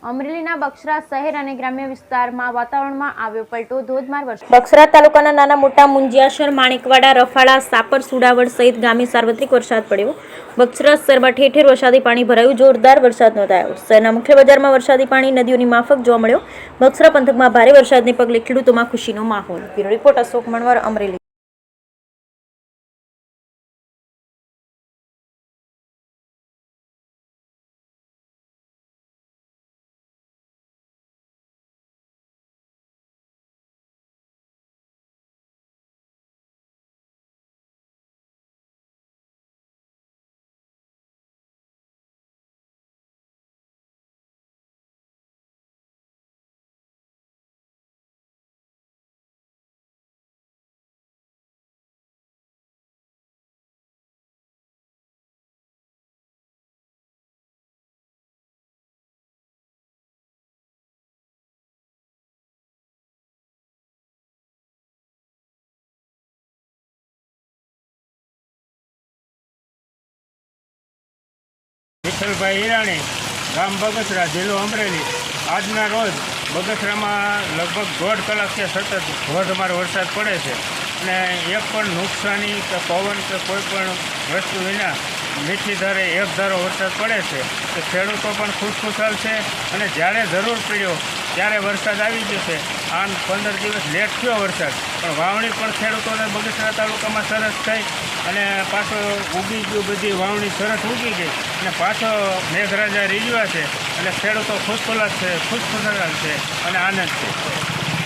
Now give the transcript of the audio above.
અમરેલીના બક્સરા શહેર અને ગ્રામ્ય વિસ્તારમાં વાતાવરણમાં આવ્યો પલટો. ધોધમાર વરસાદ. બક્સરા તાલુકાના નાના મોટા મુંજિયાસર, માણેકવાડા, રફાળા, સાપર, સુડાવડ સહિત ગામે સાર્વત્રિક વરસાદ પડ્યો. બક્સરા શહેરમાં ઠેર ઠેર વરસાદી પાણી ભરાયું. જોરદાર વરસાદ નોંધાયો. શહેરના મુખ્ય બજારમાં વરસાદી પાણી નદીઓની માફક જોવા મળ્યો. બક્સરા પંથકમાં ભારે વરસાદને પગલે ખેડૂતોમાં ખુશીનો માહોલ. Bureau report Ashok Manvar, Amreli. વિઠ્ઠલભાઈ હિરાણી, ગામ બગસરા, જિલ્લો અમરેલી. આજના રોજ બગસરામાં લગભગ 1.5 કલાકથી સતત ધોધમાર વરસાદ પડે છે અને એક પણ નુકસાની કે પવન કે કોઈ પણ વસ્તુ વિના મીઠી ધારે એક ધારો વરસાદ પડે છે. તો ખેડૂતો પણ ખુશખુશાલ છે અને જ્યારે જરૂર પડ્યો ત્યારે વરસાદ આવી જશે. આમ 15 દિવસ લેટ થયો વરસાદ, પણ વાવણી પણ ખેડૂતોને બગસરા તાલુકામાં સરસ થઈ અને પાછો ઉગી ગયું, બધી વાવણી સરસ ઉગી ગઈ અને પાછો મેઘરાજા રીઝવા છે અને ખેડૂતો ખુશખુશાલ છે અને આનંદ છે.